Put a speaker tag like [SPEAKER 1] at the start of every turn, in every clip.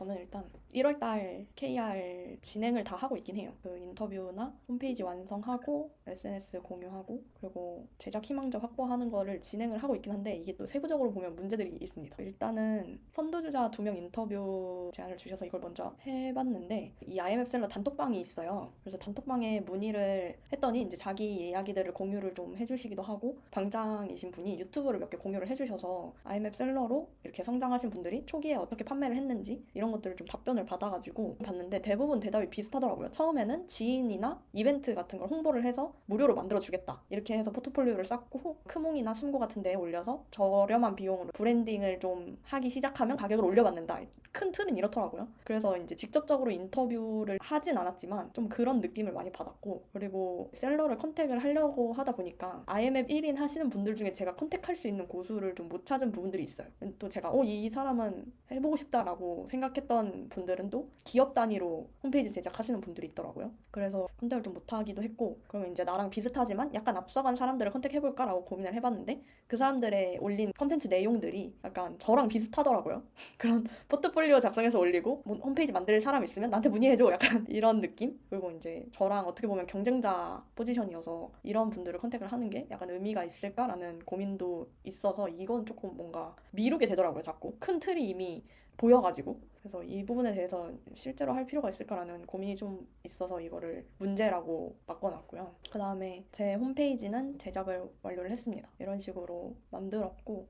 [SPEAKER 1] 저는 일단 1월달 KR 진행을 다 하고 있긴 해요. 그 인터뷰나 홈페이지 완성하고 SNS 공유하고 그리고 제작 희망자 확보하는 거를 진행을 하고 있긴 한데 이게 또 세부적으로 보면 문제들이 있습니다. 일단은 선두주자 2명 인터뷰 제안을 주셔서 이걸 먼저 해봤는데 이 IMF 셀러 단톡방이 있어요. 그래서 단톡방에 문의를 했더니 이제 자기 이야기들을 공유를 좀 해주시기도 하고 방장이신 분이 유튜브를 몇 개 공유를 해주셔서 IMF 셀러로 이렇게 성장하신 분들이 초기에 어떻게 판매를 했는지 이런 것들을 좀 답변을 받아가지고 봤는데 대부분 대답이 비슷하더라고요. 처음에는 지인이나 이벤트 같은 걸 홍보를 해서 무료로 만들어주겠다 이렇게 해서 포트폴리오를 쌓고 크몽이나 숨고 같은 데에 올려서 저렴한 비용으로 브랜딩을 좀 하기 시작하면 가격을 올려받는다. 큰 틀은 이렇더라고요. 그래서 이제 직접적으로 인터뷰를 하진 않았지만 좀 그런 느낌을 많이 받았고 그리고 셀러를 컨택을 하려고 하다 보니까 IMF 1인 하시는 분들 중에 제가 컨택할 수 있는 고수를 좀 못 찾은 부분들이 있어요. 또 제가 이 사람은 해보고 싶다라고 생각했던 분들은 또 기업 단위로 홈페이지 제작하시는 분들이 있더라고요. 그래서 컨택을 좀 못하기도 했고 그러면 이제 나랑 비슷하지만 약간 앞서간 사람들을 컨택해볼까라고 고민을 해봤는데 그 사람들의 올린 컨텐츠 내용들이 약간 저랑 비슷하더라고요. 그런 포트폴리오 작성해서 올리고 뭐 홈페이지 만들 사람 있으면 나한테 문의해줘 약간 이런 느낌? 그리고 이제 저랑 어떻게 보면 경쟁자 포지션이어서 이런 분들을 컨택을 하는 게 약간 의미가 있을까라는 고민도 있어서 이건 조금 뭔가 미루게 되더라고요. 자꾸 큰 틀이 이미 보여가지고 그래서 이 부분에 대해서 실제로 할 필요가 있을까라는 고민이 좀 있어서 이거를 문제라고 바꿔놨고요. 그 다음에 제 홈페이지는 제작을 완료를 했습니다. 이런 식으로 만들었고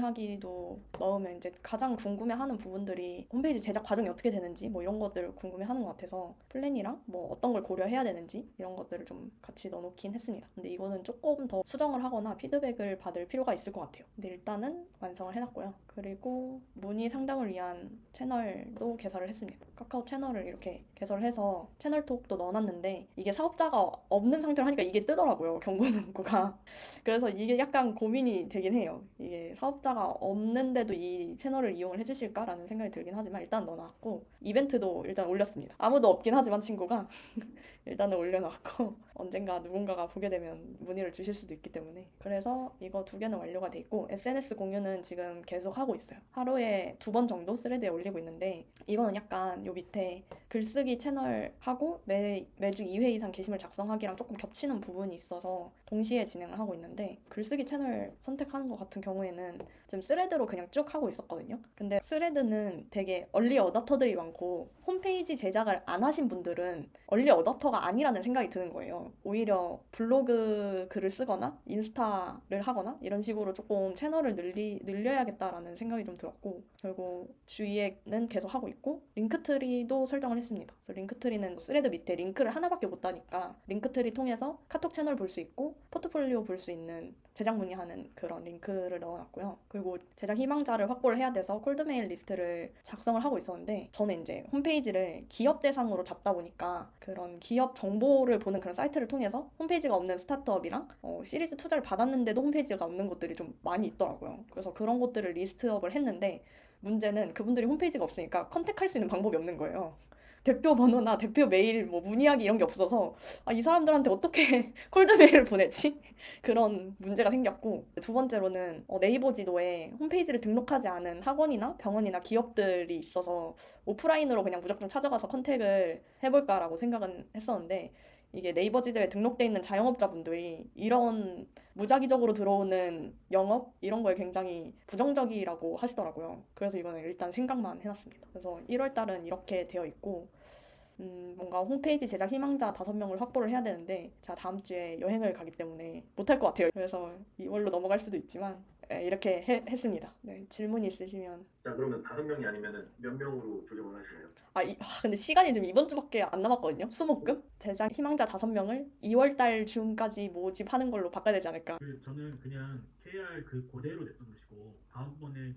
[SPEAKER 1] 문의하기도 넣으면 이제 가장 궁금해하는 부분들이 홈페이지 제작 과정이 어떻게 되는지 뭐 이런 것들을 궁금해하는 것 같아서 플랜이랑 뭐 어떤 걸 고려해야 되는지 이런 것들을 좀 같이 넣어놓긴 했습니다. 근데 이거는 조금 더 수정을 하거나 피드백을 받을 필요가 있을 것 같아요. 근데 일단은 완성을 해놨고요. 그리고 문의 상담을 위한 채널도 개설을 했습니다. 카카오 채널을 이렇게 개설해서 채널톡도 넣어놨는데 이게 사업자가 없는 상태로 하니까 이게 뜨더라고요. 경고 문구가. 그래서 이게 약간 고민이 되긴 해요. 이게 사업자가 없는데도 이 채널을 이용을 해주실까라는 생각이 들긴 하지만 일단 넣어놨고 이벤트도 일단 올렸습니다. 아무도 없긴 하지만 친구가 일단은 올려놨고 언젠가 누군가가 보게 되면 문의를 주실 수도 있기 때문에 그래서 이거 2개는 완료가 돼 있고 SNS 공유는 지금 계속 하고 있어요. 하루에 2번 정도 스레드에 올리고 있는데 이거는 약간 요 밑에 글쓰기 채널하고 매주 2회 이상 게시물 작성하기랑 조금 겹치는 부분이 있어서 동시에 진행을 하고 있는데 글쓰기 채널 선택하는 것 같은 경우에는 지금 스레드로 그냥 쭉 하고 있었거든요. 근데 스레드는 되게 얼리 어답터들이 많고 홈페이지 제작을 안 하신 분들은 얼리 어답터가 아니라는 생각이 드는 거예요. 오히려 블로그 글을 쓰거나 인스타를 하거나 이런 식으로 조금 채널을 늘려야겠다라는 생각이 좀 들었고 그리고 주위에는 계속 하고 있고 링크트리도 설정을 했습니다. 그래서 링크트리는 스레드 밑에 링크를 하나밖에 못 다니까 링크트리 통해서 카톡 채널 볼 수 있고 포트폴리오 볼 수 있는 제작 문의하는 그런 링크를 넣어놨고요. 그리고 제작 희망자를 확보를 해야 돼서 콜드메일 리스트를 작성을 하고 있었는데 저는 이제 홈페이지를 기업 대상으로 잡다 보니까 그런 기업 정보를 보는 그런 사이트를 통해서 홈페이지가 없는 스타트업이랑 시리즈 투자를 받았는데도 홈페이지가 없는 것들이 좀 많이 있더라고요. 그래서 그런 것들을 리스트업을 했는데 문제는 그분들이 홈페이지가 없으니까 컨택할 수 있는 방법이 없는 거예요. 대표 번호나 대표 메일, 뭐 문의하기 이런 게 없어서 이 사람들한테 어떻게 콜드메일을 보내지? 그런 문제가 생겼고 2번째로는 네이버 지도에 홈페이지를 등록하지 않은 학원이나 병원이나 기업들이 있어서 오프라인으로 그냥 무조건 찾아가서 컨택을 해볼까라고 생각은 했었는데 이게 네이버 지도에 등록돼 있는 자영업자분들이 이런 무작위적으로 들어오는 영업 이런 거에 굉장히 부정적이라고 하시더라고요. 그래서 이거는 일단 생각만 해놨습니다. 그래서 1월 달은 이렇게 되어 있고 뭔가 홈페이지 제작 희망자 5명을 확보를 해야 되는데 제가 다음 주에 여행을 가기 때문에 못할 것 같아요. 그래서 이걸로 넘어갈 수도 있지만 이렇게 했습니다. 네, 질문 있으시면
[SPEAKER 2] 자, 그러면 5명이 아니면은 몇 명으로 조정을 하시나요?
[SPEAKER 1] 근데 시간이 지금 이번 주밖에 안 남았거든요. 수목금 제작 희망자 5명을 2월 달 중까지 모집하는 걸로 바꿔야 되지 않을까.
[SPEAKER 3] 저는 그냥 KR 그 그대로 냈던 것이고 다음번에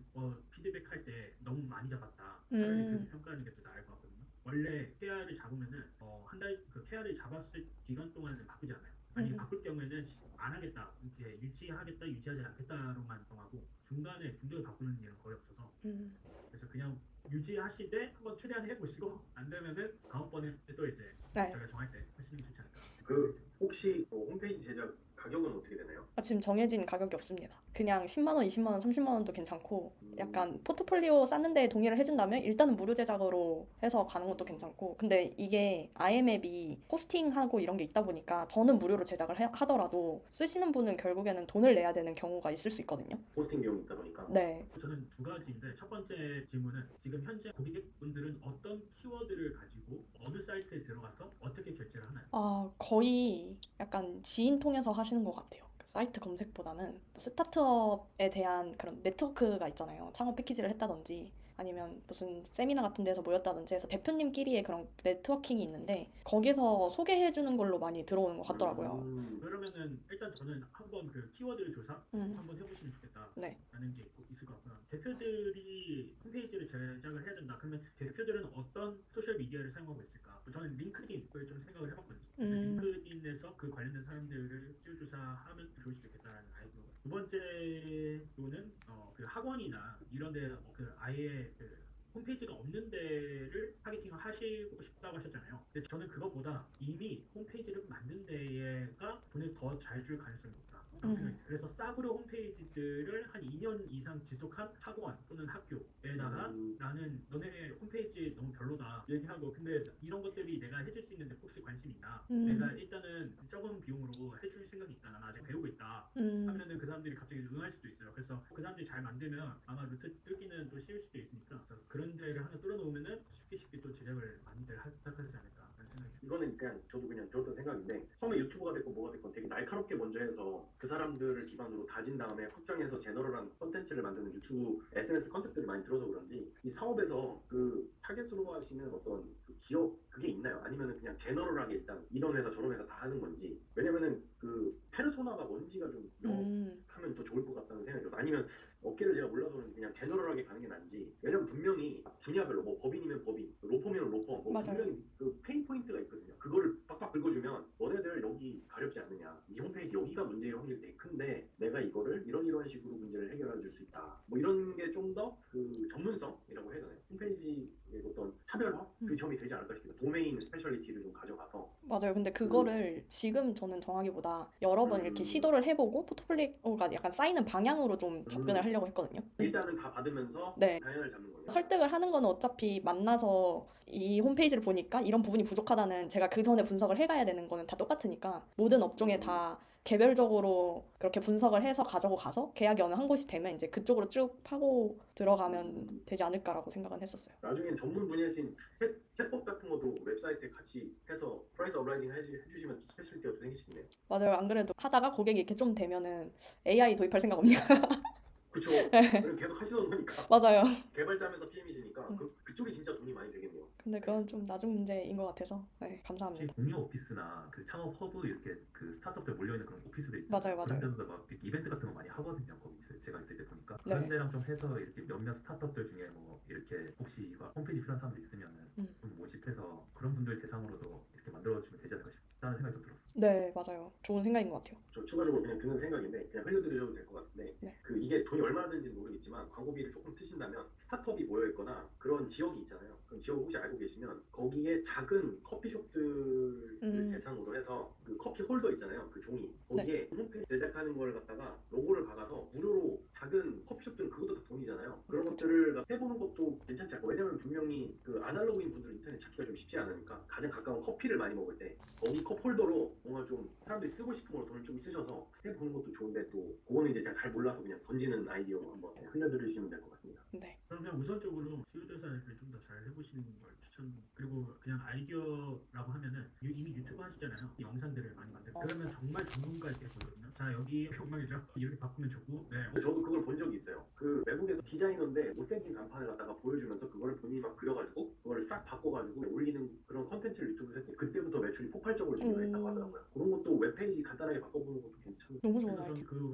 [SPEAKER 3] 피드백 할 때 너무 많이 잡았다. 차라리 그렇게
[SPEAKER 1] 음,
[SPEAKER 3] 평가하는 게 더 나을 것 같거든요. 원래 KR을 잡으면은 한 달 그 KR을 잡았을 기간 동안은 바꾸지 않아요. 만약에
[SPEAKER 1] 음,
[SPEAKER 3] 바꿀 경우에는 안 하겠다, 이제 유지하겠다, 유지하지 않겠다로만 정하고 중간에 중도에 바꾸는 일은 거의 없어서
[SPEAKER 1] 음.
[SPEAKER 3] 그래서 그냥 유지하시되 한번 최대한 해보시고 안 되면은 다음번에 또 이제
[SPEAKER 1] 네.
[SPEAKER 3] 저희가 정할 때 하시는 게 좋지 않을까 그런 생각이
[SPEAKER 2] 그
[SPEAKER 3] 듭니다.
[SPEAKER 2] 혹시 홈페이지 제작 가격은 어떻게 되나요?
[SPEAKER 1] 지금 정해진 가격이 없습니다. 그냥 10만 원, 20만 원, 30만 원도 괜찮고 약간 포트폴리오 쌓는데 동의를 해준다면 일단은 무료 제작으로 해서 가는 것도 괜찮고, 근데 이게 IM앱이 호스팅하고 이런 게 있다 보니까 저는 무료로 제작을 하더라도 쓰시는 분은 결국에는 돈을 내야 되는 경우가 있을 수 있거든요.
[SPEAKER 2] 호스팅 비용이 있다 보니까.
[SPEAKER 1] 네.
[SPEAKER 3] 저는 두 가지인데 첫 번째 질문은 지금 현재 고객분들은 어떤 키워드를 가지고 어느 사이트에 들어가서 어떻게 결제를 하나요?
[SPEAKER 1] 거의 약간 지인 통해서 하시는 것 같아요. 사이트 검색보다는 스타트업에 대한 그런 네트워크가 있잖아요. 창업 패키지를 했다든지 아니면 무슨 세미나 같은 데서 모였다든지 해서 대표님끼리의 그런 네트워킹이 있는데 거기서 소개해주는 걸로 많이 들어오는 것 같더라고요.
[SPEAKER 3] 그러면은 일단 저는 한번 그 키워드 조사 한번 해보시면 좋겠다.
[SPEAKER 1] 네.
[SPEAKER 3] 라는 게 있을 것 같고요. 대표들이 홈페이지를 제작을 해야 된다. 그러면 대표들은 어떤 소셜 미디어를 사용하고 있을까? 저는 링크드인을 좀 생각을 해봤거든요. 링크드인에서 그 관련된 사람들을 SEO 조사하면 좋을 수도 있겠다라는 아이디어가. 두 번째로는 그 학원이나 이런데 그 아예 그 홈페이지가 없는 데를 타겟팅을 하시고 싶다고 하셨잖아요. 근데 저는 그것보다 이미 홈페이지를 만든 데가 돈을 더 잘 줄 가능성이 높다. 그래서 싸구려 홈페이지들을 한 2년 이상 지속한 학원 또는 학교에다가 나는 너네 홈페이지 너무 별로다 얘기하고, 근데 이런 것들이 내가 해줄 수 있는데 혹시 관심 있나? 내가 일단은 적은 비용으로 해줄 생각이 있다. 난 아직 배우고 있다. 하면은 그 사람들이 갑자기 응할 수도 있어요. 그래서 그 사람들이 잘 만들면 아마 루트 뚫기는 또 쉬울 수도 있으니까 그런 데를 하나 뚫어놓으면은 쉽게 또 제작을 많이들 하지 않을까 라는 생각이 듭니다.
[SPEAKER 2] 이거는 그냥 저도 그냥 들었던 생각인데, 처음에 유튜브가 됐고 뭐가 됐건 되게 날카롭게 먼저 해서 그 사람들을 기반으로 다진 다음에 확장해서 제너럴한 컨텐츠를 만드는 유튜브 SNS 컨셉들이 많이 들어서 그런지 이 사업에서 그 타겟으로 하시는 어떤 그 기업 그게 있나요? 아니면은 그냥 제너럴하게 일단 이런 회사 저런 회사 다 하는 건지. 왜냐면은 그 페르소나가 뭔지가 좀 명확하면 더 좋을 것 같다는 생각이 들어요. 아니면 업계를 제가 몰라서는 그냥 제너럴하게 가는 게 나은지. 왜냐면 분명히 분야별로 뭐 법인이면 법인, 로펌이면 로펌, 뭐
[SPEAKER 1] 맞아요.
[SPEAKER 2] 분명히 그 페인 포인트가 있거든요. 그거를 빡빡 긁어주면 너네들 여기 가렵지 않느냐, 이 홈페이지 여기가 문제일 확률이 되게 큰데 내가 이거를 이런 식으로 문제를 해결해 줄 수 있다. 뭐 이런 게 좀 더 그 전문성이라고 해야 되나요? 홈페이지의 어떤 차별화 그 점이 되지 않을까 싶습니다. 도메인 스페셜리티를 좀 가져가서.
[SPEAKER 1] 맞아요. 근데 그거를 지금 저는 정하기보다 여러 번 이렇게 시도를 해보고 포트폴리오가 약간 쌓이는 방향으로 좀 접근을 하려고 했거든요.
[SPEAKER 2] 일단은 다 받으면서
[SPEAKER 1] 네.
[SPEAKER 2] 방향을 잡는 거예요.
[SPEAKER 1] 설득을 하는 거는 어차피 만나서 이 홈페이지를 보니까 이런 부분이 부족하다는 제가 그 전에 분석을 해가야 되는 거는 다 똑같으니까 모든 업종에 다 개별적으로 그렇게 분석을 해서 가지고 가서 계약이 어느 한 곳이 되면 이제 그쪽으로 쭉 파고 들어가면 되지 않을까라고 생각은 했었어요.
[SPEAKER 2] 나중엔 전문 분야신 챗봇 같은 것도 웹사이트에 같이 해서 프라이스 업라이징 해주시면 스페셜리티가 또 생기시겠네요.
[SPEAKER 1] 맞아요. 안 그래도 하다가 고객이 이렇게 좀 되면은 AI 도입할 생각 없냐?
[SPEAKER 2] 그렇죠. 그럼 계속 하시던 거니까.
[SPEAKER 1] 맞아요.
[SPEAKER 2] 개발자면서 PM이시니까 그쪽이 진짜 돈이 많이 되겠네요.
[SPEAKER 1] 근데 그건 좀 나중 문제인 것 같아서 네, 감사합니다.
[SPEAKER 4] 공유 오피스나 그 창업 허브 이렇게 그 스타트업들 몰려있는 그런 오피스들 있잖아요.
[SPEAKER 1] 맞아요.
[SPEAKER 4] 그런 데도 막 이렇게 이벤트 같은 거 많이 하거든요. 거기 제가 있을 때 보니까 그런
[SPEAKER 1] 네.
[SPEAKER 4] 데랑 좀 해서 이렇게 몇몇 스타트업들 중에 뭐 이렇게 혹시 이거 홈페이지 필요한 사람들 있으면은 좀 모집해서 그런 분들 대상으로도 이렇게 만들어주면 되지 않을까 싶다는 생각이 좀 들었어요.
[SPEAKER 1] 네, 맞아요. 좋은 생각인 것 같아요.
[SPEAKER 2] 저 추가적으로 그냥 드는 생각인데 그냥 흘려드려도 될 것 같은데
[SPEAKER 1] 네.
[SPEAKER 2] 그 이게 돈이 얼마나 드는지는 모르겠지만 광고비를 조금 쓰신다면 스타트업이 모여있거나 그런 지역이 있잖아요. 그럼 지역을 혹시 알고 계시면 거기에 작은 커피숍들을 대상으로 해서 그 커피 홀더 있잖아요. 그 종이 거기에 홈페이지 제작하는 걸 갖다가 로고를 박아서 무료로 작은 커피숍들은 그것도 다 돈이잖아요. 그런 것들을 해보는 것도 괜찮지 않을까. 왜냐면 분명히 그 아날로그인 분들은 인터넷 찾기가 좀 쉽지 않으니까 가장 가까운 커피를 많이 먹을 때 거기 컵 홀더로 뭔가 좀 사람들이 쓰고 싶은 걸 돈을 좀 쓰셔서 해보는 것도 좋은데 또 그거는 이제 잘 몰라서 그냥 던지는 아이디어로 한번 흘려드리시면 될 것 같습니다.
[SPEAKER 1] 네.
[SPEAKER 3] 그러면 우선적으로 SEO 조사를 좀 더 잘 해보시는 걸 추천. 그리고 그냥 아이디어라고 하면은 이미 유튜브 하시잖아요. 이 영상들을 많이 만들고 그러면 정말 전문가있게 보거든요. 자 여기 엉망이죠. 이렇게 바꾸면 좋고. 네.
[SPEAKER 2] 저도 그걸 본 적이 있어요. 그 외국에서 디자이너인데 못생긴 간판을 갖다가 보여주면서 그거를 본인이 막 그려가지고 그거를 싹 바꿔가지고 올리는 그런 컨텐츠를 유튜브에 했더니 그때부터 매출이 폭발적으로 증가했다고 하더라고요. 그런 것도 웹페이지 간단하게 바꿔보는 것도 괜찮아요.
[SPEAKER 1] 너무 좋은
[SPEAKER 3] 그래서
[SPEAKER 1] 아이디어.
[SPEAKER 3] 저는 그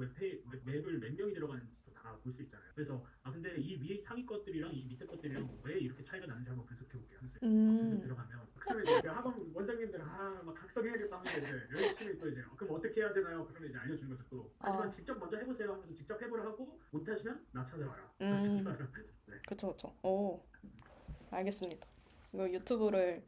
[SPEAKER 3] 웹을 몇 명이 들어가는지도 다 볼 수 있잖아요. 그래서 근데 이 위에 상위 것들이랑 이 밑에 것들이랑 왜 이렇게 차이가 나는지 한번 분석해볼게요. 분석 들어가면 그러면 이제 그 학원 원장님들 막 각성해야겠다 하면 이제 열심히 또 이제 그럼 어떻게 해야 되나요? 그러면 이제 알려주는 거죠 또. 하지만 직접 먼저 해보세요 하면서 직접 해보라 하고 못하시면 나 찾아와라. 나 찾아와라. 네.
[SPEAKER 1] 그쵸. 오, 알겠습니다. 이거 유튜브를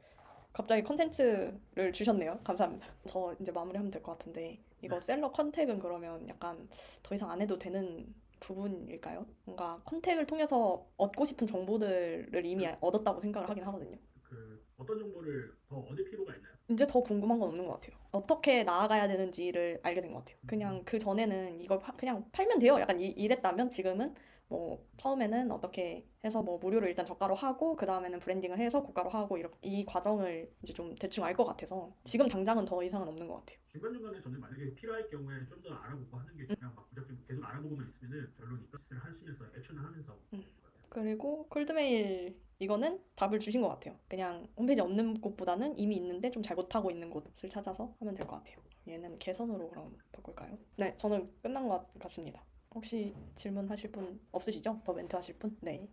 [SPEAKER 1] 갑자기 컨텐츠를 주셨네요. 감사합니다. 저 이제 마무리하면 될 것 같은데 이거 셀러 컨택은 그러면 약간 더 이상 안 해도 되는 부분일까요? 뭔가 컨택을 통해서 얻고 싶은 정보들을 이미 얻었다고 생각을 하긴 하거든요.
[SPEAKER 3] 그 어떤 정보를 더 얻을 필요가 있나요?
[SPEAKER 1] 이제 더 궁금한 건 없는 것 같아요. 어떻게 나아가야 되는지를 알게 된 것 같아요. 그냥 그 전에는 이걸 그냥 팔면 돼요. 약간 이랬다면 지금은 뭐 처음에는 어떻게 해서 뭐 무료로 일단 저가로 하고 그 다음에는 브랜딩을 해서 고가로 하고 이렇게 이 과정을 이제 좀 대충 알 것 같아서 지금 당장은 더 이상은 없는 것 같아요.
[SPEAKER 3] 중간중간에 저는 만약에 필요할 경우에 좀 더 알아보고 하는 게 그냥 막 무작정 계속 알아보고만 있으면은 별로니까 실을 하시면서 액션을 하면서
[SPEAKER 1] 음. 그리고 콜드메일 이거는 답을 주신 것 같아요. 그냥 홈페이지 없는 곳보다는 이미 있는데 좀 잘 못하고 있는 곳을 찾아서 하면 될 것 같아요. 얘는 개선으로 그럼 바꿀까요? 네, 저는 끝난 것 같습니다. 혹시 질문하실 분 없으시죠? 더 멘트 하실 분? 네.